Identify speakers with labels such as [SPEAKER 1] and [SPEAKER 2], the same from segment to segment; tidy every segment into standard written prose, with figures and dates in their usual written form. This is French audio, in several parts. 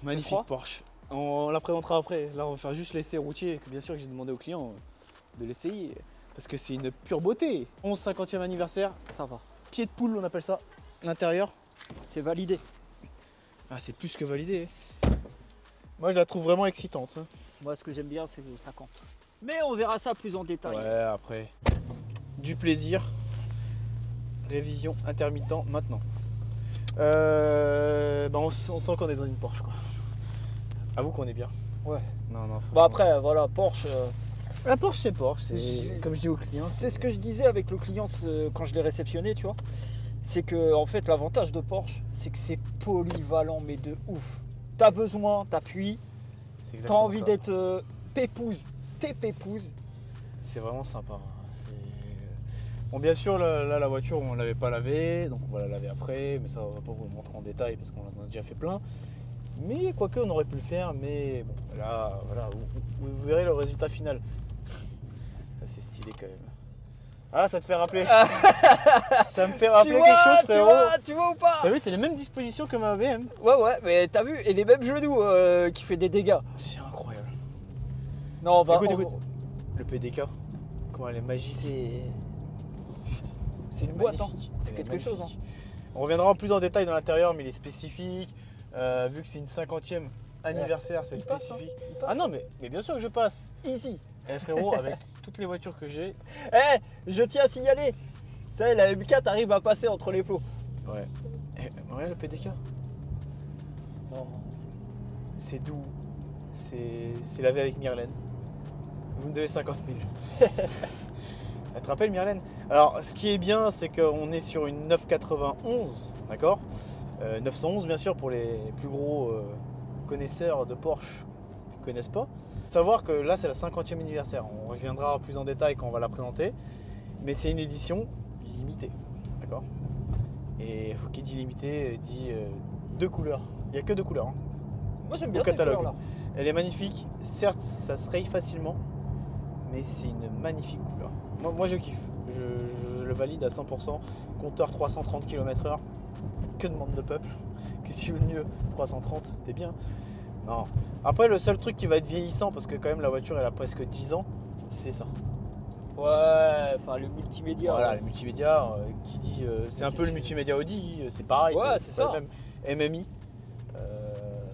[SPEAKER 1] magnifique Porsche. On la présentera après. Là, on va faire juste l'essai routier, que bien sûr que j'ai demandé au client de l'essayer. Parce que c'est une pure beauté. 11 50e anniversaire.
[SPEAKER 2] Ça va.
[SPEAKER 1] Pied de poule, on appelle ça. L'intérieur.
[SPEAKER 2] C'est validé.
[SPEAKER 1] Ah, c'est plus que validé. Moi, je la trouve vraiment excitante.
[SPEAKER 2] Moi, ce que j'aime bien, c'est le 50. Mais on verra ça plus en détail.
[SPEAKER 1] Ouais, après. Du plaisir. Révision intermittent maintenant. On sent qu'on est dans une Porsche, quoi. Avoue qu'on est bien.
[SPEAKER 2] Ouais.
[SPEAKER 1] Non.
[SPEAKER 2] Bah après, voilà, Porsche.
[SPEAKER 1] La Porsche, c'est Porsche. C'est comme je dis au client.
[SPEAKER 2] C'est ce que je disais avec le client quand je l'ai réceptionné, tu vois. C'est que en fait, l'avantage de Porsche, c'est que c'est polyvalent, mais de ouf. T'as besoin, t'appuies. T'as envie d'être pépouse, t'es pépouse.
[SPEAKER 1] C'est vraiment sympa. Bon, bien sûr, là, la voiture, on ne l'avait pas lavée, donc on va la laver après, mais ça, on va pas vous le montrer en détail parce qu'on en a déjà fait plein. Mais quoique, on aurait pu le faire, mais bon, là, voilà, vous verrez le résultat final. C'est stylé quand même. Ah, ça te fait rappeler. Ça me fait rappeler quelque chose, frérot.
[SPEAKER 2] Tu vois ou pas?
[SPEAKER 1] T'as vu, c'est les mêmes dispositions que ma BM.
[SPEAKER 2] Ouais, mais t'as vu, et les mêmes genoux qui fait des dégâts.
[SPEAKER 1] C'est incroyable.
[SPEAKER 2] Non, bah,
[SPEAKER 1] écoute. Le PDK, comment elle est magique.
[SPEAKER 2] C'est une boîte, hein. C'est quelque chose. Hein.
[SPEAKER 1] On reviendra plus en détail dans l'intérieur, mais il est spécifique. Vu que c'est une 50e anniversaire, c'est spécifique.
[SPEAKER 2] Hein,
[SPEAKER 1] ah non, mais bien sûr que je passe.
[SPEAKER 2] Easy.
[SPEAKER 1] Frérot, avec toutes les voitures que j'ai.
[SPEAKER 2] Je tiens à signaler. Ça y est, la M4 arrive à passer entre les plots.
[SPEAKER 1] Ouais. Ouais, le PDK.
[SPEAKER 2] Non.
[SPEAKER 1] C'est doux. C'est lavé avec Myrlène. Vous me devez 50 000. Elle te rappelle Myrlène? Alors, ce qui est bien, c'est qu'on est sur une 991, d'accord 911, bien sûr, pour les plus gros connaisseurs de Porsche qui ne connaissent pas. Savoir que là, c'est la 50e anniversaire. On reviendra plus en détail quand on va la présenter. Mais c'est une édition limitée, d'accord? Et qui dit limitée dit 2 couleurs. Il n'y a que 2 couleurs. Hein.
[SPEAKER 2] Moi, j'aime bien cette couleur-là.
[SPEAKER 1] Elle est magnifique. Certes, ça se raye facilement, mais c'est une magnifique couleur. Moi je kiffe. Je le valide à 100%. Compteur 330 km/h. Que demande le peuple? Qu'est-ce qu'il veut de mieux? 330, t'es bien. Non. Après, le seul truc qui va être vieillissant, parce que quand même la voiture elle a presque 10 ans, c'est ça.
[SPEAKER 2] Ouais, enfin le multimédia.
[SPEAKER 1] Voilà, le multimédia qui dit. C'est un peu le multimédia Audi, c'est pareil.
[SPEAKER 2] Ouais, c'est ça.
[SPEAKER 1] Même MMI.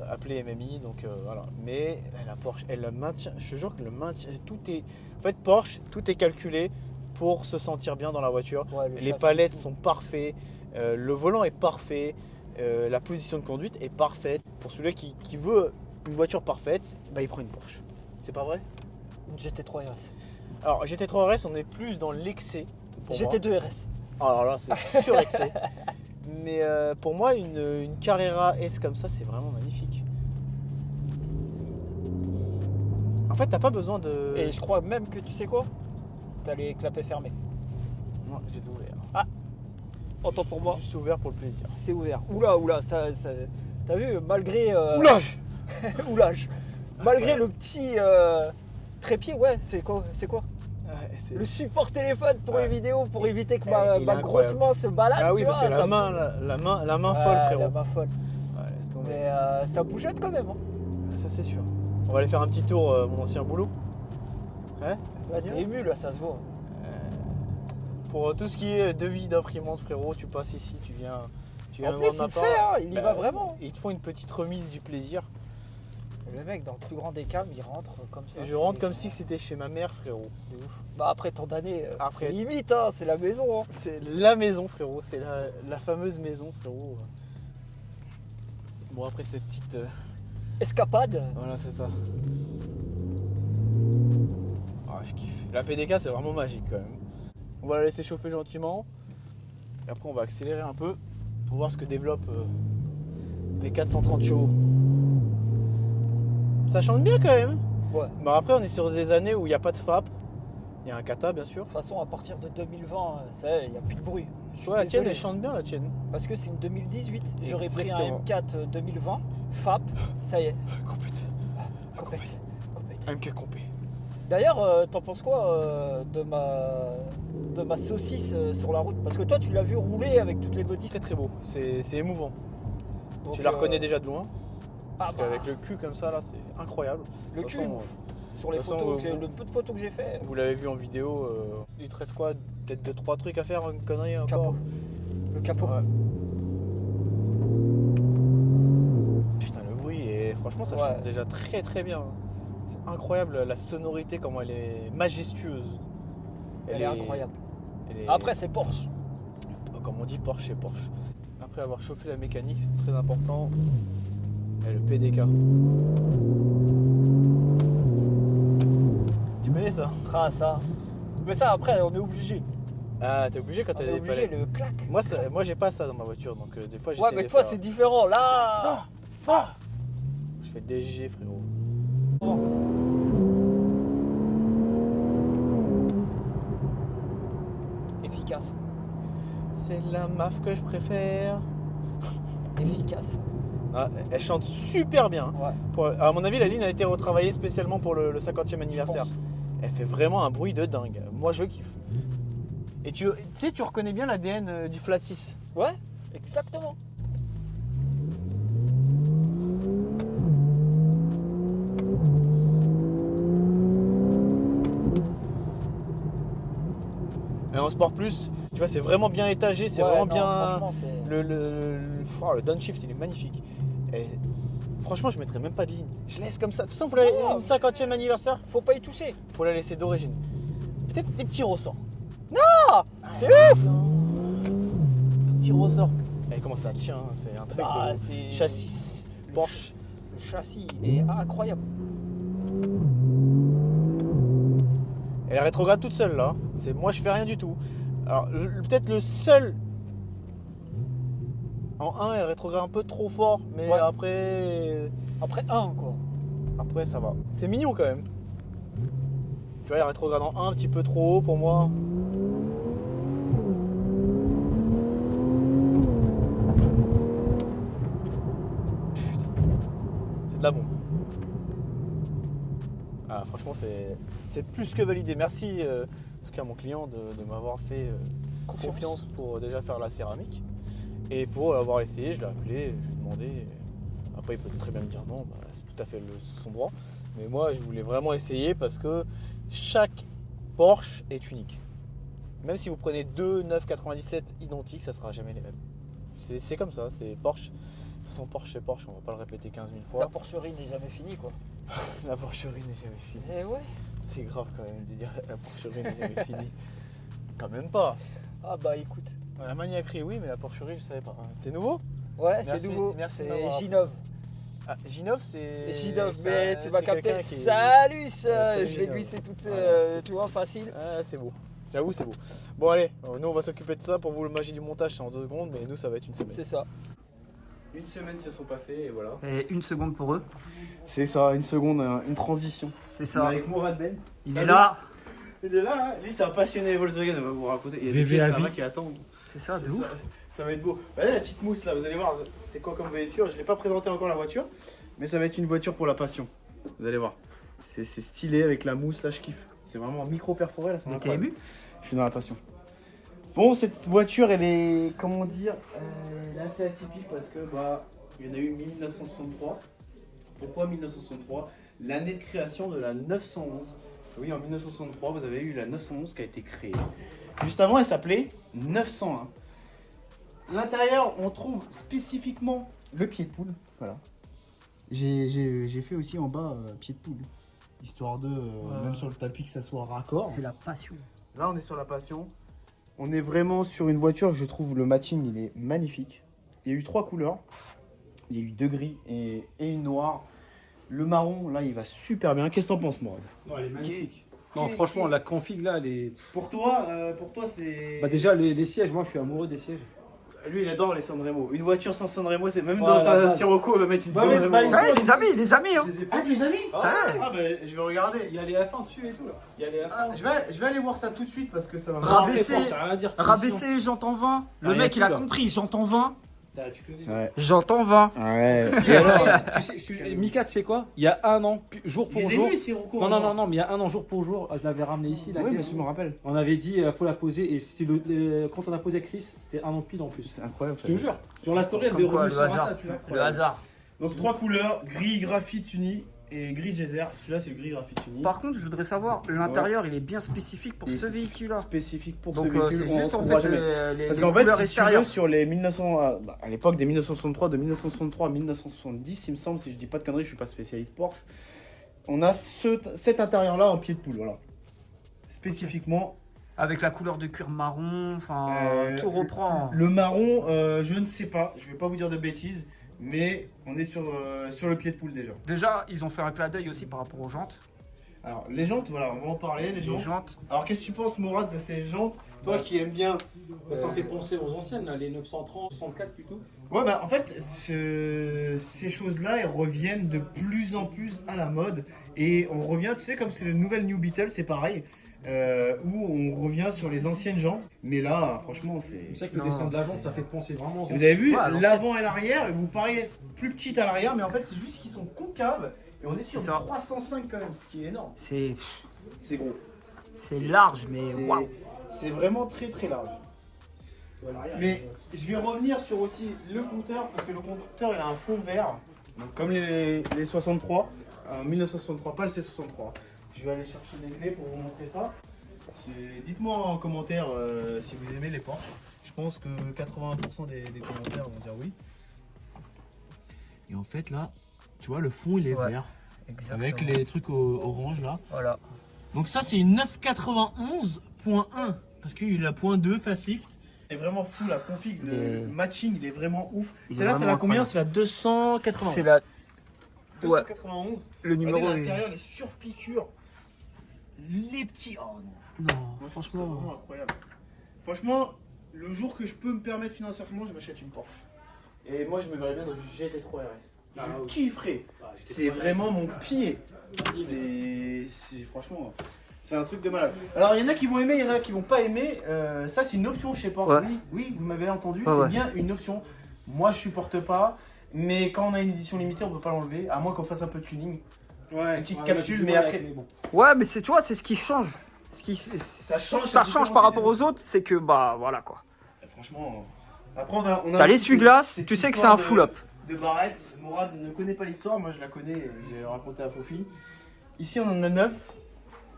[SPEAKER 1] Appelé MMI, donc voilà. Mais la Porsche, elle le maintient. Je te jure que le maintien, tout est. En fait, Porsche, tout est calculé pour se sentir bien dans la voiture. Ouais, les palettes sont parfaites, le volant est parfait, la position de conduite est parfaite. Pour celui qui veut une voiture parfaite, bah, il prend une Porsche. C'est pas vrai?
[SPEAKER 2] Une GT3 RS.
[SPEAKER 1] Alors, GT3 RS, on est plus dans l'excès.
[SPEAKER 2] GT2 RS.
[SPEAKER 1] Alors là, c'est sur-excès. Mais pour moi, une Carrera S comme ça, c'est vraiment magnifique. En fait, t'as pas besoin de...
[SPEAKER 2] Et je crois même que tu sais quoi? T'as les clapets fermés.
[SPEAKER 1] Non, je les ai ouverts.
[SPEAKER 2] Ah, autant pour moi.
[SPEAKER 1] Juste ouvert pour le plaisir.
[SPEAKER 2] C'est ouvert. Oula, ça t'as vu, malgré...
[SPEAKER 1] Oulage.
[SPEAKER 2] Oulage. Malgré le petit trépied, ouais, c'est quoi? Le support téléphone pour les vidéos, pour éviter que ma grosse main se balade.
[SPEAKER 1] Ah oui,
[SPEAKER 2] tu
[SPEAKER 1] parce
[SPEAKER 2] vois,
[SPEAKER 1] que la main folle, frérot.
[SPEAKER 2] La main folle.
[SPEAKER 1] Ouais, laisse tomber.
[SPEAKER 2] Mais ça bougeotte quand même. Hein.
[SPEAKER 1] Ça, c'est sûr. On va aller faire un petit tour, mon ancien boulot.
[SPEAKER 2] Ouais, t'es ému là, ça se voit.
[SPEAKER 1] Pour tout ce qui est devis d'imprimante, frérot, tu passes ici, tu viens
[SPEAKER 2] en plus, il fait, hein, il y va vraiment.
[SPEAKER 1] Ils te font une petite remise du plaisir.
[SPEAKER 2] Le mec, dans le plus grand des calmes, il rentre comme ça.
[SPEAKER 1] Je rentre comme si c'était chez ma mère, frérot.
[SPEAKER 2] De ouf. Bah après tant d'années, c'est limite, hein, c'est la maison. Hein.
[SPEAKER 1] C'est la maison, frérot. C'est la fameuse maison, frérot. Bon, après cette petite...
[SPEAKER 2] escapade.
[SPEAKER 1] Voilà, c'est ça. Ah, je kiffe. La PDK, c'est vraiment magique quand même. On va la laisser chauffer gentiment. Et après, on va accélérer un peu pour voir ce que développe les 430 chevaux. Ça chante bien quand même.
[SPEAKER 2] Ouais.
[SPEAKER 1] Mais après, on est sur des années où il n'y a pas de FAP. Il y a un kata, bien sûr.
[SPEAKER 2] De toute façon, à partir de 2020, ça, il n'y a plus de bruit.
[SPEAKER 1] Ouais, la tienne, elle chante bien, la tienne.
[SPEAKER 2] Parce que c'est une 2018. J'aurais pris un M4 2020, FAP, ça y est. Complète.
[SPEAKER 1] MK compé.
[SPEAKER 2] D'ailleurs, t'en penses quoi de ma saucisse sur la route? Parce que toi, tu l'as vu rouler avec toutes les bodies.
[SPEAKER 1] Très très beau. C'est émouvant.
[SPEAKER 2] Donc,
[SPEAKER 1] tu la reconnais déjà de loin? Parce qu'avec le cul comme ça, là, c'est incroyable.
[SPEAKER 2] Le
[SPEAKER 1] De
[SPEAKER 2] cul,
[SPEAKER 1] toute façon,
[SPEAKER 2] ouf. Sur les
[SPEAKER 1] de toute façon,
[SPEAKER 2] photos, le peu de photos que j'ai fait.
[SPEAKER 1] Vous l'avez vu en vidéo, il te reste quoi? Peut-être 2-3 trucs à faire, une connerie encore.
[SPEAKER 2] Le capot.
[SPEAKER 1] Ouais. Putain, le bruit, et franchement, ça chante déjà très très bien. C'est incroyable la sonorité, comment elle est majestueuse.
[SPEAKER 2] Elle est incroyable.
[SPEAKER 1] elle est-
[SPEAKER 2] Après, c'est Porsche.
[SPEAKER 1] Comme on dit, Porsche, c'est Porsche. Après avoir chauffé la mécanique, c'est très important. Et le PDK. Tu connais ça?
[SPEAKER 2] Ah, ça. Mais ça, après, on est obligé.
[SPEAKER 1] Ah, t'es obligé quand
[SPEAKER 2] On
[SPEAKER 1] t'as
[SPEAKER 2] est
[SPEAKER 1] des
[SPEAKER 2] obligé,
[SPEAKER 1] palettes.
[SPEAKER 2] le clac.
[SPEAKER 1] Moi j'ai pas ça dans ma voiture, donc des fois j'essaie
[SPEAKER 2] Ouais, mais
[SPEAKER 1] de
[SPEAKER 2] toi,
[SPEAKER 1] faire-
[SPEAKER 2] c'est différent. Là.
[SPEAKER 1] Je fais DG, frérot.
[SPEAKER 2] Efficace.
[SPEAKER 1] C'est la MAF que je préfère.
[SPEAKER 2] Efficace.
[SPEAKER 1] Ah, elle chante super bien.
[SPEAKER 2] Ouais.
[SPEAKER 1] À mon avis, la ligne a été retravaillée spécialement pour le 50e anniversaire.
[SPEAKER 2] pense.
[SPEAKER 1] Elle fait vraiment un bruit de dingue. Moi, je kiffe. Et tu sais, tu reconnais bien l'ADN du Flat 6.
[SPEAKER 2] Ouais, exactement.
[SPEAKER 1] Et en Sport Plus, tu vois, c'est vraiment bien étagé, c'est vraiment
[SPEAKER 2] non,
[SPEAKER 1] bien.
[SPEAKER 2] Franchement, c'est.
[SPEAKER 1] Le downshift, il est magnifique. Et franchement, je mettrais même pas de ligne. Je laisse comme ça. De toute façon, le 50e anniversaire,
[SPEAKER 2] Faut pas y toucher.
[SPEAKER 1] faut la laisser d'origine. Peut-être des petits ressorts.
[SPEAKER 2] Non. T'es ouf.
[SPEAKER 1] Un petit ressort. Et comment ça tient? C'est un truc
[SPEAKER 2] Bah,
[SPEAKER 1] de
[SPEAKER 2] c'est-
[SPEAKER 1] châssis Porsche.
[SPEAKER 2] Le châssis, il est incroyable.
[SPEAKER 1] Elle rétrograde toute seule là. C'est moi, je fais rien du tout. Alors peut-être le seul. En 1, elle rétrograde un peu trop fort, mais
[SPEAKER 2] Ouais.
[SPEAKER 1] après
[SPEAKER 2] Après 1, quoi.
[SPEAKER 1] après ça va. C'est mignon quand même. Tu vois, elle rétrograde en 1 un petit peu trop haut pour moi. Putain. C'est de la bombe. Ah, franchement, c'est plus que validé. Merci en tout cas à mon client de m'avoir fait confiance pour déjà faire la céramique. Et pour l'avoir essayé, je l'ai appelé, je lui ai demandé. Après, il peut très bien me dire non, bah, c'est tout à fait son droit. Mais moi, je voulais vraiment essayer parce que chaque Porsche est unique. Même si vous prenez deux 997 identiques, ça ne sera jamais les mêmes. C'est comme ça, c'est Porsche. De toute façon, Porsche c'est Porsche, on va pas le répéter 15 000 fois.
[SPEAKER 2] La porcherie n'est jamais finie, quoi.
[SPEAKER 1] La porcherie n'est jamais finie.
[SPEAKER 2] Eh ouais.
[SPEAKER 1] C'est grave quand même de dire la porcherie n'est jamais finie. Quand même pas.
[SPEAKER 2] Ah bah écoute.
[SPEAKER 1] La maniaquerie, oui, mais la porcherie, je savais pas. C'est nouveau?
[SPEAKER 2] Ouais,
[SPEAKER 1] Merci,
[SPEAKER 2] c'est nouveau.
[SPEAKER 1] merci de
[SPEAKER 2] C'est
[SPEAKER 1] m'avoir
[SPEAKER 2] Ginov.
[SPEAKER 1] Ah, Ginov, c'est.
[SPEAKER 2] Ginov,
[SPEAKER 1] ça-
[SPEAKER 2] mais tu vas
[SPEAKER 1] c'est
[SPEAKER 2] capter.
[SPEAKER 1] quelqu'un qui-
[SPEAKER 2] Salut, ça.
[SPEAKER 1] salut,
[SPEAKER 2] Je l'ai
[SPEAKER 1] Ginov.
[SPEAKER 2] glissé toute,
[SPEAKER 1] Voilà,
[SPEAKER 2] tu vois, facile.
[SPEAKER 1] Ah, c'est beau. J'avoue, c'est beau. Bon, allez, nous on va s'occuper de ça. Pour vous, le magie du montage, c'est en 2 secondes, mais nous, ça va être une semaine.
[SPEAKER 2] C'est ça.
[SPEAKER 1] Une semaine se sont passées et voilà.
[SPEAKER 2] Et 1 seconde pour eux.
[SPEAKER 1] C'est ça, une seconde, une transition.
[SPEAKER 2] C'est
[SPEAKER 1] On est
[SPEAKER 2] ça.
[SPEAKER 1] avec Mourad Ben.
[SPEAKER 2] Il
[SPEAKER 1] Salut.
[SPEAKER 2] est là.
[SPEAKER 1] Il est là, hein. Lui, c'est un passionné Volkswagen, on va vous raconter. Il y a des
[SPEAKER 3] VV
[SPEAKER 1] pièces,
[SPEAKER 3] à
[SPEAKER 1] ça
[SPEAKER 3] vie.
[SPEAKER 1] va qui attendent.
[SPEAKER 2] C'est ça, de
[SPEAKER 1] Ça-
[SPEAKER 2] ouf.
[SPEAKER 1] Ça va être beau. Regardez la petite mousse là, vous allez voir, c'est quoi comme voiture. Je ne l'ai pas présenté encore la voiture, mais ça va être une voiture pour la passion. Vous allez voir. C'est stylé avec la mousse là, je kiffe. C'est vraiment micro perforé là. c'est
[SPEAKER 2] Mais t'es
[SPEAKER 1] incroyable.
[SPEAKER 2] ému?
[SPEAKER 1] Je suis dans la passion. Bon, cette voiture, elle est, comment dire, elle est assez atypique parce que bah, il y en a eu 1963. Pourquoi 1963? L'année de création de la 911. Oui, en 1963, vous avez eu la 911 qui a été créée. Juste avant, elle s'appelait 901. L'intérieur, on trouve spécifiquement le pied de poule. Voilà. J'ai fait aussi en bas pied de poule. Histoire de, même sur le tapis, que ça soit raccord.
[SPEAKER 2] C'est la passion.
[SPEAKER 1] Là, on est sur la passion. On est vraiment sur une voiture que je trouve le matching, il est magnifique. Il y a eu 3 couleurs. Il y a eu 2 gris et une noire. Le marron, là, il va super bien. Qu'est-ce que t'en penses, Morad?
[SPEAKER 3] Non, elle est magnifique.
[SPEAKER 1] Qui-
[SPEAKER 3] Non, franchement, la config là, elle est.
[SPEAKER 1] Pour toi, c'est...
[SPEAKER 3] Bah, déjà, les sièges, moi je suis amoureux des sièges.
[SPEAKER 1] Lui, il adore les Sanremo. Une voiture sans Sanremo, c'est même
[SPEAKER 3] Ouais,
[SPEAKER 1] dans
[SPEAKER 3] la
[SPEAKER 1] sa
[SPEAKER 3] base.
[SPEAKER 1] Sirocco, il va mettre une
[SPEAKER 3] Bah, mais
[SPEAKER 1] Sanremo.
[SPEAKER 3] c'est pas
[SPEAKER 2] Ça, les amis, les amis, hein.
[SPEAKER 1] Je les ai pas.
[SPEAKER 3] Ah, tu les as mis
[SPEAKER 2] Ça,
[SPEAKER 1] Ah, bah, je vais regarder.
[SPEAKER 3] Il y a les F1 dessus et tout là. Il y a les F1.
[SPEAKER 1] Ah, je vais aller voir ça tout de suite parce que ça va me
[SPEAKER 2] Rabaisser.
[SPEAKER 3] Après, ça a rien à dire.
[SPEAKER 2] Rabaisser, j'entends 20. Le
[SPEAKER 3] Ah, y a
[SPEAKER 2] mec,
[SPEAKER 3] tout,
[SPEAKER 2] il a
[SPEAKER 3] là.
[SPEAKER 2] compris, j'entends 20.
[SPEAKER 3] Tu connais.
[SPEAKER 1] Ouais.
[SPEAKER 2] J'entends 20.
[SPEAKER 1] Ouais.
[SPEAKER 3] Et alors, Mika, tu sais quoi? Il y a un an, jour pour jour.
[SPEAKER 1] Sirocco.
[SPEAKER 3] Non, mais il y a un an, jour pour jour, je l'avais ramené ici. La
[SPEAKER 1] Oui, mais
[SPEAKER 3] caisse.
[SPEAKER 1] je me rappelle.
[SPEAKER 3] On avait dit, faut la poser. Et quand on a posé Chris, c'était un an pile en plus.
[SPEAKER 1] C'est incroyable.
[SPEAKER 3] Je te jure. Sur la story, elle
[SPEAKER 2] Comme
[SPEAKER 3] est
[SPEAKER 2] quoi,
[SPEAKER 3] revenue
[SPEAKER 2] le
[SPEAKER 3] sur
[SPEAKER 2] hasard.
[SPEAKER 3] Insta, tu vois.
[SPEAKER 2] Le hasard.
[SPEAKER 1] Donc 3 couleurs, gris graphite uni et gris geyser. Celui-là c'est le gris graphite uni.
[SPEAKER 2] Par contre, je voudrais savoir, l'intérieur il est bien spécifique pour ce véhicule-là.
[SPEAKER 1] Spécifique pour
[SPEAKER 2] Donc
[SPEAKER 1] ce véhicule.
[SPEAKER 2] c'est juste en
[SPEAKER 1] trouvera
[SPEAKER 2] fait
[SPEAKER 1] jamais.
[SPEAKER 2] les
[SPEAKER 1] Parce qu'en fait,
[SPEAKER 2] couleurs
[SPEAKER 1] si tu veux,
[SPEAKER 2] extérieures.
[SPEAKER 1] sur les 1900, à l'époque des 1963, de 1963 à 1970, il me semble, si je dis pas de conneries, je suis pas spécialiste Porsche, on a cet intérieur-là en pied de poule, voilà. Spécifiquement.
[SPEAKER 2] Avec la couleur de cuir marron, enfin tout reprend.
[SPEAKER 1] Le marron, je ne sais pas, je vais pas vous dire de bêtises, mais on est sur le pied de poule déjà.
[SPEAKER 2] Déjà, ils ont fait un clin d'œil aussi par rapport aux jantes.
[SPEAKER 1] Alors, les jantes, voilà, on va en parler, les jantes. Alors, qu'est-ce que tu penses, Mourad, de ces jantes? Toi qui aimes bien.
[SPEAKER 3] Ça me fait penser aux anciennes, là, les 930, 64 plutôt.
[SPEAKER 1] Ouais, bah en fait, ces choses-là, elles reviennent de plus en plus à la mode. Et on revient, tu sais, comme c'est le nouvel New Beetle, c'est pareil. Où on revient sur les anciennes jantes. Mais là, franchement, c'est.
[SPEAKER 3] C'est vrai que le dessin de la jante, ça fait penser vraiment aux
[SPEAKER 1] Vous avez vu,
[SPEAKER 2] Ouais,
[SPEAKER 1] l'avant et l'arrière, vous paraissez plus petite à l'arrière, mais en fait, c'est juste qu'ils sont concaves. Et on est sur
[SPEAKER 2] ça.
[SPEAKER 1] 305 quand même, ce qui est énorme.
[SPEAKER 2] C'est
[SPEAKER 1] C'est gros.
[SPEAKER 2] large, mais waouh.
[SPEAKER 1] C'est vraiment très très large. Mais je vais revenir sur aussi le compteur, parce que le compteur il a un fond vert, donc comme les 63, 1963, pas le C63. Je vais aller chercher des clés pour vous montrer ça. Dites-moi en commentaire si vous aimez les Porsche. Je pense que 80% des commentaires vont dire oui. Et en fait là, tu vois le fond il est vert,
[SPEAKER 2] Exactement.
[SPEAKER 1] avec les trucs orange là.
[SPEAKER 2] Voilà.
[SPEAKER 1] Donc ça c'est une 991.1 parce qu'il y a eu la .2 facelift. C'est vraiment fou la config, le matching il est vraiment ouf. Celle-là c'est la combien? C'est la 291.
[SPEAKER 2] C'est la
[SPEAKER 1] 291.
[SPEAKER 2] le numéro.
[SPEAKER 1] Regardez l'intérieur, les surpiqûres. Les petits. Oh non.
[SPEAKER 2] Non,
[SPEAKER 1] Moi, je trouve ça
[SPEAKER 2] franchement.
[SPEAKER 1] vraiment incroyable. Franchement, le jour que je peux me permettre financièrement, je m'achète une Porsche. Et moi je me verrais bien dans une GT3 RS. Je kifferais. C'est vraiment mon pied. C'est franchement, c'est un truc de malade. Alors il y en a qui vont aimer, il y en a qui vont pas aimer. Ça c'est une option chez Porsche.
[SPEAKER 2] Ouais.
[SPEAKER 1] Oui, vous m'avez entendu,
[SPEAKER 2] Ouais,
[SPEAKER 1] c'est
[SPEAKER 2] ouais.
[SPEAKER 1] bien une option. Moi je supporte pas, mais quand on a une édition limitée, on peut pas l'enlever, à moins qu'on fasse un peu de tuning.
[SPEAKER 3] Ouais,
[SPEAKER 1] Une petite capsule, mais après.
[SPEAKER 3] bon.
[SPEAKER 2] Ouais, mais c'est tu vois, c'est ce qui change.
[SPEAKER 1] Ça change.
[SPEAKER 2] Ça change par rapport aux autres, c'est que bah voilà quoi.
[SPEAKER 1] Franchement. Après on a
[SPEAKER 2] T'as l'essuie-glace,
[SPEAKER 1] cette
[SPEAKER 2] tu sais que c'est
[SPEAKER 1] histoire
[SPEAKER 2] un full up.
[SPEAKER 1] de Barrette. Mourad ne connaît pas l'histoire, moi je la connais, j'ai raconté à Fofi. Ici on en a 9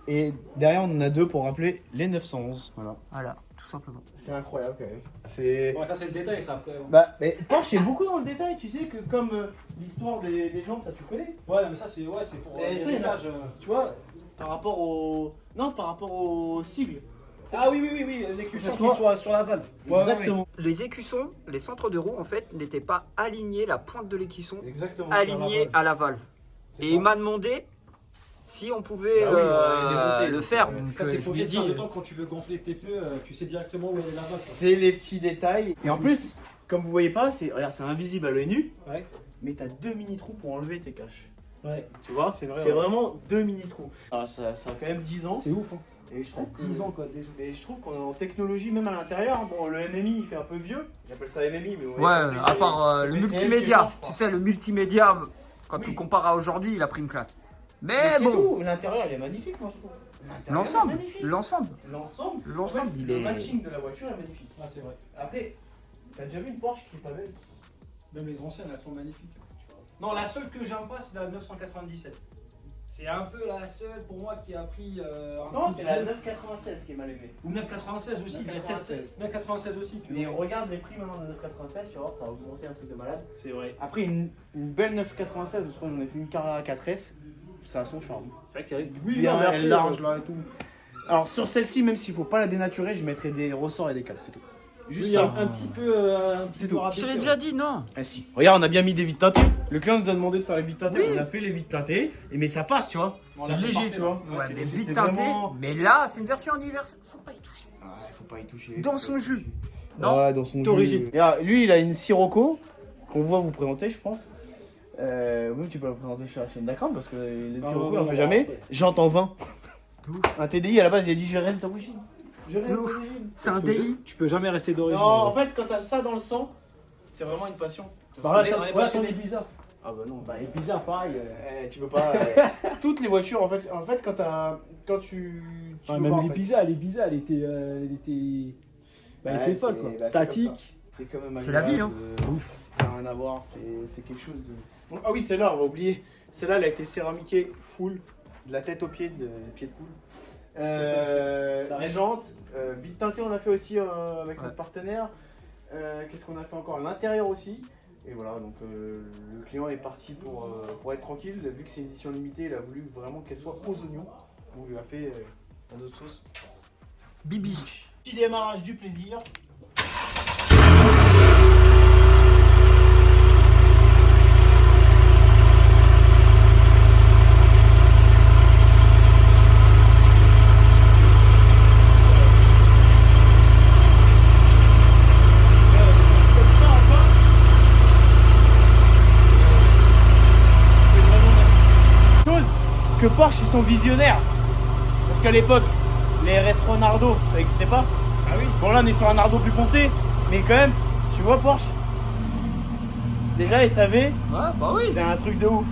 [SPEAKER 1] et derrière on en a 2 pour rappeler les 911. Voilà.
[SPEAKER 2] Voilà, tout simplement.
[SPEAKER 1] C'est incroyable quand même. C'est.
[SPEAKER 3] Ouais, ça c'est le détail, ça après.
[SPEAKER 1] Bah, mais Porsche est beaucoup dans le détail, tu sais que comme l'histoire des gens, ça tu connais.
[SPEAKER 3] Ouais, mais ça c'est pour
[SPEAKER 1] Et ça, il y en a-
[SPEAKER 3] l'héritage.
[SPEAKER 1] Tu vois, par rapport au. Non, par rapport au sigle.
[SPEAKER 3] Ah oui, les écussons
[SPEAKER 1] Ça
[SPEAKER 3] qui
[SPEAKER 1] soit-
[SPEAKER 3] sont sur la valve. Ouais,
[SPEAKER 1] Exactement.
[SPEAKER 2] Les écussons, les centres de roue en fait n'étaient pas alignés, la pointe de l'écusson
[SPEAKER 1] Exactement.
[SPEAKER 2] alignée à la valve.
[SPEAKER 3] C'est
[SPEAKER 2] Et
[SPEAKER 3] ça.
[SPEAKER 2] il m'a demandé si on pouvait
[SPEAKER 1] Bah oui, on va démonter.
[SPEAKER 2] le faire.
[SPEAKER 1] Ouais.
[SPEAKER 2] Donc,
[SPEAKER 3] Ça c'est
[SPEAKER 2] je
[SPEAKER 3] pour
[SPEAKER 2] lui ai
[SPEAKER 3] dire
[SPEAKER 2] dit.
[SPEAKER 3] dedans quand tu veux gonfler tes pneus, tu sais directement où est la valve.
[SPEAKER 1] C'est les petits détails. Et en plus, comme vous voyez pas, regarde, c'est invisible à l'œil nu,
[SPEAKER 3] Ouais.
[SPEAKER 1] mais t'as 2 mini trous pour enlever tes caches.
[SPEAKER 3] Ouais.
[SPEAKER 1] Tu vois,
[SPEAKER 3] C'est vrai,
[SPEAKER 1] c'est
[SPEAKER 3] ouais.
[SPEAKER 1] vraiment 2 mini trous. Ah, ça a quand même 10 ans.
[SPEAKER 3] C'est ouf. Hein.
[SPEAKER 1] Et je trouve que
[SPEAKER 3] 10 ans quoi déjà.
[SPEAKER 1] Et je trouve qu'on est en technologie même à l'intérieur. Bon, le MMI il fait un peu vieux. J'appelle ça MMI, mais
[SPEAKER 2] Ouais, à part le multimédia. Tu
[SPEAKER 1] sais.
[SPEAKER 2] sais, le multimédia, quand
[SPEAKER 1] Oui.
[SPEAKER 2] tu le compares à aujourd'hui, il a pris une claque.
[SPEAKER 1] Mais
[SPEAKER 2] Mais
[SPEAKER 1] c'est
[SPEAKER 2] bon,
[SPEAKER 1] tout. L'intérieur il est magnifique, moi je trouve. L'intérieur
[SPEAKER 2] l'ensemble,
[SPEAKER 1] est magnifique.
[SPEAKER 2] l'ensemble.
[SPEAKER 1] L'ensemble.
[SPEAKER 2] L'ensemble,
[SPEAKER 1] En fait,
[SPEAKER 2] il
[SPEAKER 1] le
[SPEAKER 2] est-
[SPEAKER 1] matching de la voiture est magnifique.
[SPEAKER 3] Ah c'est vrai.
[SPEAKER 1] Après, t'as déjà vu une Porsche qui est pas belle?
[SPEAKER 3] Même les anciennes elles sont magnifiques. Tu vois. Non, la seule que j'aime pas c'est la 997. C'est un peu la seule pour moi qui a pris un
[SPEAKER 1] Non,
[SPEAKER 3] coup
[SPEAKER 1] c'est
[SPEAKER 3] de
[SPEAKER 1] la
[SPEAKER 3] vieux.
[SPEAKER 1] 996 qui est mal aimée.
[SPEAKER 3] Ou 996 aussi, il y a
[SPEAKER 1] 996.
[SPEAKER 3] 996 aussi, tu
[SPEAKER 1] Mais
[SPEAKER 3] vois.
[SPEAKER 1] regarde les prix maintenant de 996, tu vas voir, ça a augmenté un truc de malade.
[SPEAKER 3] C'est vrai.
[SPEAKER 1] Après, une belle 996, je crois que j'en ai fait une Carrera 4S, ça a son charme.
[SPEAKER 3] C'est vrai qu'il y a.
[SPEAKER 1] Bien,
[SPEAKER 3] mais après,
[SPEAKER 1] elle est large là et tout. Alors sur celle-ci, même s'il faut pas la dénaturer, je mettrai des ressorts et des câbles, c'est tout. Juste
[SPEAKER 3] il y a
[SPEAKER 1] ça.
[SPEAKER 3] un petit peu
[SPEAKER 1] C'est tout.
[SPEAKER 2] Je te l'ai déjà dit, non.
[SPEAKER 1] Ah si. Regarde, on a bien mis des vitres teintées. Le client nous a demandé de faire les vitres teintées, on a fait les vitres teintées, mais ça passe, tu vois. C'est léger, tu vois.
[SPEAKER 2] Ouais, mais
[SPEAKER 1] c'est
[SPEAKER 2] vite teinté.
[SPEAKER 1] vraiment-
[SPEAKER 2] Mais là, c'est une version anniversaire. Faut pas y toucher.
[SPEAKER 1] Ah, faut pas y toucher.
[SPEAKER 2] Dans son jus. Non.
[SPEAKER 1] Ouais, dans son
[SPEAKER 3] d'origine.
[SPEAKER 1] jus. Regarde, lui, il a une Sirocco qu'on voit vous présenter, je pense. Même tu peux la présenter sur la chaîne d'Akram parce que les
[SPEAKER 3] Ah,
[SPEAKER 1] Sirocco,
[SPEAKER 3] ouais,
[SPEAKER 1] on en fait
[SPEAKER 3] ouais,
[SPEAKER 1] jamais.
[SPEAKER 3] ouais.
[SPEAKER 1] J'entends 20.
[SPEAKER 2] De ouf.
[SPEAKER 1] Un TDI à la base, il a dit je reste d'origine. Je reste
[SPEAKER 2] C'est ouf.
[SPEAKER 1] d'origine.
[SPEAKER 2] C'est un DI.
[SPEAKER 3] Tu peux jamais rester d'origine.
[SPEAKER 1] Non, en fait, quand t'as ça dans le sang, c'est vraiment une passion.
[SPEAKER 3] Bah,
[SPEAKER 1] On est
[SPEAKER 3] regarde
[SPEAKER 1] passionné.
[SPEAKER 3] les bizarres.
[SPEAKER 1] Ah bah non,
[SPEAKER 3] Bah, les bizarres, pareil.
[SPEAKER 1] tu peux pas. Toutes les voitures, en fait, quand tu
[SPEAKER 3] Ouais,
[SPEAKER 1] veux
[SPEAKER 3] même
[SPEAKER 1] voir, en
[SPEAKER 3] les
[SPEAKER 1] fait,
[SPEAKER 3] bizarres, elle était. Bah, elle
[SPEAKER 1] Ouais,
[SPEAKER 3] était folle
[SPEAKER 1] c'est-
[SPEAKER 3] quoi.
[SPEAKER 1] bah, c'est
[SPEAKER 3] Statique.
[SPEAKER 1] c'est quand même
[SPEAKER 2] C'est la vie, hein.
[SPEAKER 1] Ouf, ça n'a rien à voir, c'est quelque chose Ah oui, celle-là, on va oublier. Celle-là, elle a été céramiquée full, de la tête aux pieds, de poule. Les jantes, vite teintées, on a fait aussi avec notre partenaire. Qu'est-ce qu'on a fait encore? L'intérieur aussi. Et voilà, donc le client est parti pour être tranquille. Vu que c'est une édition limitée, il a voulu vraiment qu'elle soit aux oignons. Donc il a fait la notre sauce.
[SPEAKER 2] Bibi.
[SPEAKER 1] Petit démarrage du plaisir. Que Porsche ils sont visionnaires. Parce qu'à l'époque, les RS3 Nardo, ça n'existait pas. Ah oui. Bon là on est sur un Nardo plus foncé, mais quand même, tu vois Porsche. Déjà SAV,
[SPEAKER 2] Ouais, bah oui.
[SPEAKER 1] c'est un truc de ouf.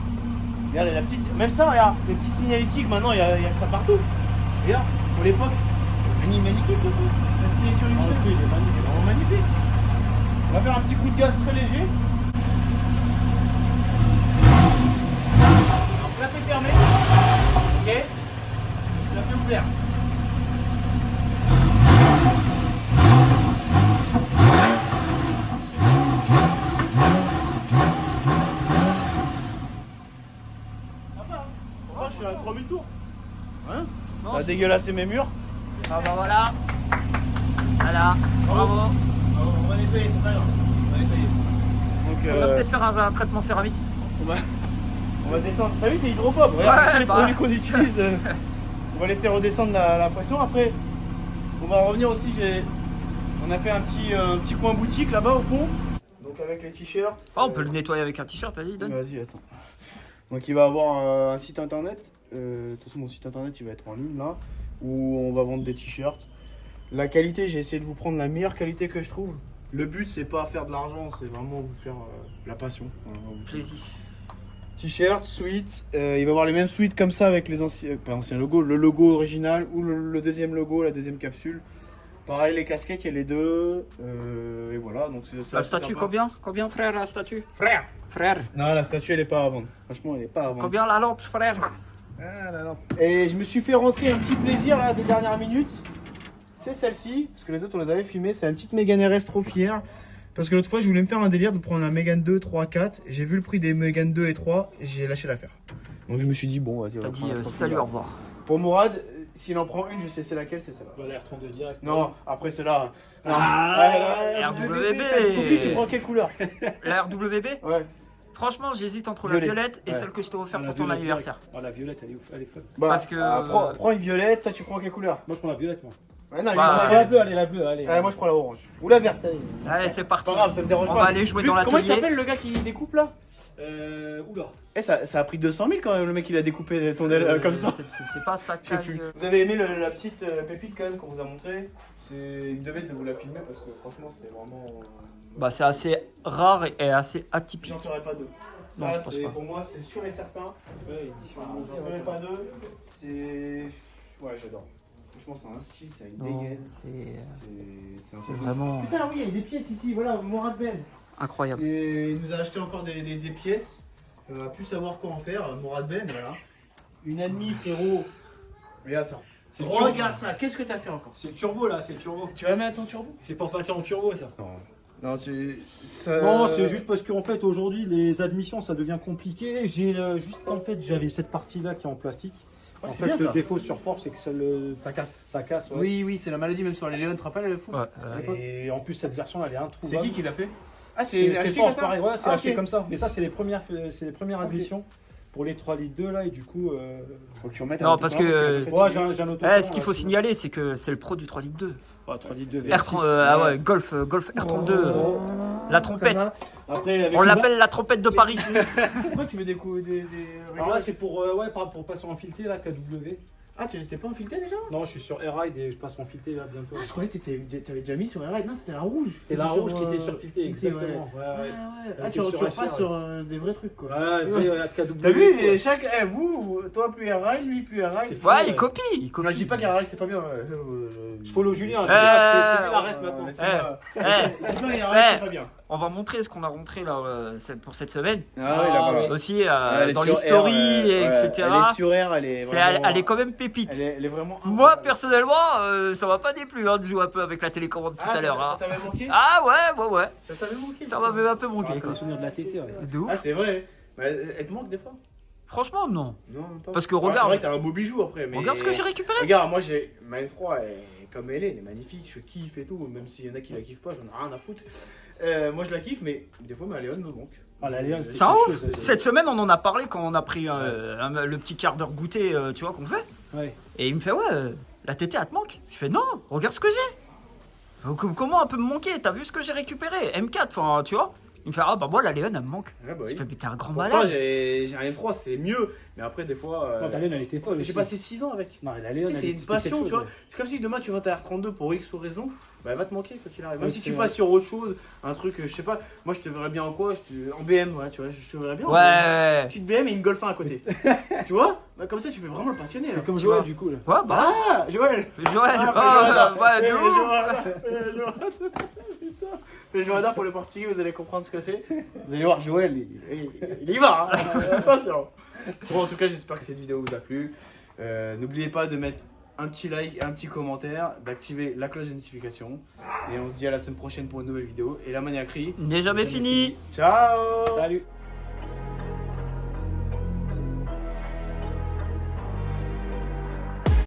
[SPEAKER 1] Regarde la petite, même ça, regarde, les petits signalétiques maintenant il y a ça partout. Regarde, pour l'époque, magnifique le truc. La signature limitée.
[SPEAKER 3] il est magnifique.
[SPEAKER 1] Vraiment magnifique. On va faire un petit coup de gaz très léger. Alors clapet fermé. Ok. Clapet ouvert. Sympa hein. Pourquoi je suis à 3000 tours. Hein.
[SPEAKER 2] Non,
[SPEAKER 1] T'as dégueulassé mes murs.
[SPEAKER 2] Ah bah voilà. Voilà, bravo.
[SPEAKER 1] On va nettoyer, c'est pas grave. On va nettoyer. Donc,
[SPEAKER 2] Faudrait peut-être faire un traitement céramique.
[SPEAKER 1] on va descendre. T'as vu, c'est hydropop. Regarde tous les produits qu'on utilise. On va laisser redescendre la pression. Après, on va revenir aussi. On a fait un petit coin boutique là-bas au fond. Donc avec les t-shirts.
[SPEAKER 2] Oh, on peut le nettoyer avec un t-shirt, vas-y, donne.
[SPEAKER 1] Vas-y, attends. Donc il va avoir un site internet. De toute façon, mon site internet il va être en ligne là. Où on va vendre des t-shirts. La qualité, j'ai essayé de vous prendre la meilleure qualité que je trouve. Le but, c'est pas faire de l'argent, c'est vraiment vous faire la passion.
[SPEAKER 2] Plaisir.
[SPEAKER 1] T-shirt, sweat, il va y avoir les mêmes sweats comme ça avec les anciens logos, le logo original ou le deuxième logo, la deuxième capsule. Pareil, les casquettes, il y a les deux. Et voilà, donc c'est ça.
[SPEAKER 2] La statue, combien frère, la statue?
[SPEAKER 1] Frère.
[SPEAKER 2] Frère.
[SPEAKER 1] Non, la statue, elle est pas à vendre. Franchement, elle est pas à vendre.
[SPEAKER 2] Combien la lampe, frère?
[SPEAKER 1] Ah, la lampe. Et je me suis fait rentrer un petit plaisir là de dernière minute. C'est celle-ci, parce que les autres on les avait filmées. C'est une petite Mégane RS trop fière. Parce que l'autre fois je voulais me faire un délire de prendre la Mégane 2, 3, 4. J'ai vu le prix des Mégane 2 et 3 et j'ai lâché l'affaire. Donc je me suis dit bon vas-y.
[SPEAKER 2] T'as dit salut, au revoir.
[SPEAKER 1] Pour Mourad, s'il en prend une, je sais c'est laquelle, c'est celle-là.
[SPEAKER 3] Bah, la R32 direct.
[SPEAKER 1] Non, après c'est là.
[SPEAKER 2] RWB.
[SPEAKER 1] Sophie, tu prends quelle couleur?
[SPEAKER 2] La RWB?
[SPEAKER 1] Ouais.
[SPEAKER 2] Franchement, j'hésite entre la
[SPEAKER 1] Violet.
[SPEAKER 2] violette et
[SPEAKER 1] Ouais.
[SPEAKER 2] celle que je t'ai offert
[SPEAKER 3] Ah,
[SPEAKER 2] pour
[SPEAKER 3] la
[SPEAKER 2] ton
[SPEAKER 3] violette
[SPEAKER 2] anniversaire.
[SPEAKER 3] direct. Ah, la violette, elle est ouf, elle est fun.
[SPEAKER 1] Bah,
[SPEAKER 2] Parce que-
[SPEAKER 1] prends une violette, toi tu prends quelle couleur?
[SPEAKER 3] Moi, je prends la violette, moi.
[SPEAKER 1] Ouais, non,
[SPEAKER 2] Bah,
[SPEAKER 1] lui, il prend
[SPEAKER 3] Ah,
[SPEAKER 1] la
[SPEAKER 3] la bleue, allez, la bleue, allez.
[SPEAKER 1] Ouais, moi je prends la orange. Ou la verte, allez.
[SPEAKER 2] Allez, c'est parti.
[SPEAKER 1] Pas grave, ça me dérange
[SPEAKER 2] On
[SPEAKER 1] pas.
[SPEAKER 2] va aller jouer dans
[SPEAKER 1] Comment il
[SPEAKER 2] l'atelier.
[SPEAKER 1] s'appelle le gars qui découpe là?
[SPEAKER 3] Oula.
[SPEAKER 1] Eh, ça a pris 200 000 quand même, le mec il a découpé ton aile comme ça.
[SPEAKER 2] C'est pas ça
[SPEAKER 1] Je sais plus. Vous avez aimé la petite pépite quand même qu'on vous a montré? Il devait de vous la filmer parce que franchement c'est vraiment.
[SPEAKER 2] Bah, c'est assez rare et assez atypique.
[SPEAKER 1] J'en ferai pas deux.
[SPEAKER 2] Non,
[SPEAKER 1] Ça,
[SPEAKER 2] je pense
[SPEAKER 1] c'est
[SPEAKER 2] pas.
[SPEAKER 1] pour moi c'est sûr et certain.
[SPEAKER 3] Ouais, édition
[SPEAKER 1] Voilà,
[SPEAKER 3] limitée,
[SPEAKER 1] j'en ferai
[SPEAKER 3] ouais.
[SPEAKER 1] pas deux. C'est. Ouais, j'adore. Franchement, c'est un style, c'est une
[SPEAKER 2] Non,
[SPEAKER 1] dégaine.
[SPEAKER 2] c'est
[SPEAKER 1] C'est un
[SPEAKER 2] c'est
[SPEAKER 1] truc de-
[SPEAKER 2] vraiment
[SPEAKER 1] Putain, oui, il y a des pièces ici, voilà, Mourad Ben.
[SPEAKER 2] incroyable.
[SPEAKER 1] Et il nous a acheté encore des pièces. On a pu savoir quoi en faire. Mourad Ben, voilà. Une ennemie, frérot. Regarde ça.
[SPEAKER 3] C'est le
[SPEAKER 1] Regarde ça. Qu'est-ce que t'as fait encore?
[SPEAKER 3] C'est le turbo, là, c'est le turbo.
[SPEAKER 1] Tu vas mettre ton turbo?
[SPEAKER 3] C'est pour passer en turbo, ça.
[SPEAKER 1] Non, c'est. ça-
[SPEAKER 3] Non, c'est juste parce qu'en fait, aujourd'hui, les admissions, ça devient compliqué. J'ai juste, en fait, j'avais cette partie-là qui est en plastique.
[SPEAKER 1] Ouais,
[SPEAKER 3] En
[SPEAKER 1] c'est
[SPEAKER 3] fait,
[SPEAKER 1] bien,
[SPEAKER 3] le
[SPEAKER 1] ça.
[SPEAKER 3] défaut sur force, c'est que
[SPEAKER 1] Ça casse.
[SPEAKER 3] ça casse. Ouais.
[SPEAKER 1] Oui, oui, c'est la maladie, même sur les Léon, tu te rappelles, le fou.
[SPEAKER 2] Ouais,
[SPEAKER 3] Et en plus, cette version, elle est introuvable.
[SPEAKER 1] C'est qui l'a fait? Ah,
[SPEAKER 3] C'est
[SPEAKER 1] acheté
[SPEAKER 3] Force,
[SPEAKER 1] comme ça.
[SPEAKER 3] pareil. Ouais, c'est
[SPEAKER 1] Ah,
[SPEAKER 3] acheté
[SPEAKER 1] ok.
[SPEAKER 3] comme ça. Mais ça, c'est les premières
[SPEAKER 1] Ok.
[SPEAKER 3] admissions pour les 3 litres 2 là. Et du coup,
[SPEAKER 1] Faut que tu remettes
[SPEAKER 2] Non,
[SPEAKER 1] un
[SPEAKER 2] parce
[SPEAKER 1] autocollant,
[SPEAKER 2] que,
[SPEAKER 1] qu'elle a
[SPEAKER 3] ouais,
[SPEAKER 1] fait
[SPEAKER 3] j'ai un autocollant.
[SPEAKER 2] Ce qu'il faut
[SPEAKER 3] là,
[SPEAKER 2] signaler, c'est que c'est le pro du 3 litres 2.
[SPEAKER 3] Ouais, 3 litres 2
[SPEAKER 1] C'est
[SPEAKER 3] V6.
[SPEAKER 2] Ah ouais, Golf R32. La trompette.
[SPEAKER 1] Après, avec
[SPEAKER 2] On l'appelle la trompette de Paris.
[SPEAKER 1] Pourquoi tu veux des
[SPEAKER 3] Alors là, c'est pour, ouais, pour passer en fileté là, KW.
[SPEAKER 1] Ah, tu t'es pas infiltré déjà?
[SPEAKER 3] Non, je suis sur Air-Ride et je passe en fileté là bientôt.
[SPEAKER 1] Ah, je croyais que t'avais déjà mis sur un ride. Non, c'était la rouge.
[SPEAKER 3] C'était la rouge qui était sur fileté, exactement.
[SPEAKER 1] Ouais,
[SPEAKER 3] Ouais, ouais.
[SPEAKER 1] Ah,
[SPEAKER 3] Elle
[SPEAKER 1] tu
[SPEAKER 3] était sur
[SPEAKER 1] repasses
[SPEAKER 3] HR,
[SPEAKER 1] sur des vrais trucs quoi.
[SPEAKER 3] Ouais, KW.
[SPEAKER 1] T'as vu,
[SPEAKER 3] quoi.
[SPEAKER 1] et chaque. Toi plus ride, lui plus ride.
[SPEAKER 3] C'est
[SPEAKER 2] Ouais,
[SPEAKER 3] Ouais.
[SPEAKER 2] il copie. Il
[SPEAKER 1] Non, je dis
[SPEAKER 2] copie.
[SPEAKER 1] pas qu'un ride c'est pas bien.
[SPEAKER 3] Je follow Julien, c'est lui la ref maintenant.
[SPEAKER 1] Laissez-moi-
[SPEAKER 2] Eh,
[SPEAKER 1] Maintenant, les rides c'est pas bien.
[SPEAKER 2] on va montrer ce qu'on a montré là pour cette semaine.
[SPEAKER 1] Ah oui, là-bas.
[SPEAKER 3] ouais.
[SPEAKER 2] Aussi
[SPEAKER 1] Elle est
[SPEAKER 2] dans
[SPEAKER 1] sur
[SPEAKER 2] les stories,
[SPEAKER 1] R,
[SPEAKER 2] etc.
[SPEAKER 1] Elle est sur R, elle est vraiment...
[SPEAKER 2] Elle est quand même pépite.
[SPEAKER 1] Elle est vraiment...
[SPEAKER 2] Moi, personnellement, ça m'a pas déplu hein, de jouer un peu avec la télécommande tout à l'heure.
[SPEAKER 1] Ça
[SPEAKER 2] Hein.
[SPEAKER 1] t'avait manqué?
[SPEAKER 2] Ah ouais.
[SPEAKER 1] Ça t'avait manqué?
[SPEAKER 2] Ça m'avait un peu manqué.
[SPEAKER 3] Le
[SPEAKER 2] Quoi.
[SPEAKER 3] souvenir de la TT, ouais.
[SPEAKER 2] De ouf.
[SPEAKER 1] Ah, c'est vrai. Bah, elle te manque des fois?
[SPEAKER 2] Franchement, non.
[SPEAKER 1] Non, même pas.
[SPEAKER 2] Parce que
[SPEAKER 1] Ouais,
[SPEAKER 2] regarde.
[SPEAKER 1] c'est vrai que t'as un beau bijou après. Mais...
[SPEAKER 2] Regarde ce que j'ai récupéré.
[SPEAKER 1] Regarde, moi j'ai ma M3, comme elle est magnifique, je kiffe et tout, même s'il y en a qui la kiffent pas, j'en ai rien à foutre. Moi je la kiffe, mais des fois ma Léon me manque.
[SPEAKER 3] Ah, la Léon,
[SPEAKER 2] C'est un ouf. Cette semaine, on en a parlé quand on a pris le petit quart d'heure goûter, tu vois, qu'on fait.
[SPEAKER 3] Ouais.
[SPEAKER 2] Et il me fait, ouais, la tétée, elle te manque. Je fais, non, regarde ce que j'ai. Comment elle peut me manquer? T'as vu ce que j'ai récupéré? M4, enfin, tu vois. Il me fait, ah bah moi, la Léon, elle me manque.
[SPEAKER 1] Ouais, bah
[SPEAKER 2] Je
[SPEAKER 1] oui.
[SPEAKER 2] fais, mais t'es un grand
[SPEAKER 1] Pourtant,
[SPEAKER 2] malade.
[SPEAKER 1] j'ai un M3, c'est mieux, mais après des fois.
[SPEAKER 3] Non, ta Léon, elle était folle.
[SPEAKER 1] J'ai passé 6 ans avec.
[SPEAKER 3] Non, la Léon,
[SPEAKER 1] Tu sais, c'est une passion, tu vois. C'est comme si demain tu vas ta R32 pour X ou raison, bah elle va te manquer quand il arrive. Même
[SPEAKER 3] Oui,
[SPEAKER 1] si
[SPEAKER 3] c'est
[SPEAKER 1] tu
[SPEAKER 3] vrai.
[SPEAKER 1] passes sur autre chose, un truc, je sais pas, moi je te verrais bien en quoi? En BM, ouais, tu vois, je te verrais bien. En BM.
[SPEAKER 2] Ouais.
[SPEAKER 1] Une petite BM et une Golf 1 à côté. Tu vois? Bah, comme ça tu fais vraiment le passionné.
[SPEAKER 3] C'est
[SPEAKER 1] là.
[SPEAKER 3] comme
[SPEAKER 2] Tu
[SPEAKER 3] Joël,
[SPEAKER 2] vois.
[SPEAKER 3] du coup, là.
[SPEAKER 2] Ouais, bah.
[SPEAKER 1] Ah, Joël!
[SPEAKER 2] Joël.
[SPEAKER 1] Ah,
[SPEAKER 2] Ouais, de ouf.
[SPEAKER 1] Le Joël pour les Portugais, vous allez comprendre ce que c'est. Vous allez voir, Joël, il y va, hein. Attention. Bon, en tout cas, j'espère que cette vidéo vous a plu. N'oubliez pas de mettre un petit like et un petit commentaire, d'activer la cloche de notification. Et on se dit à la semaine prochaine pour une nouvelle vidéo. Et la maniaquerie,
[SPEAKER 2] N'est jamais fini.
[SPEAKER 1] ciao!
[SPEAKER 3] Salut.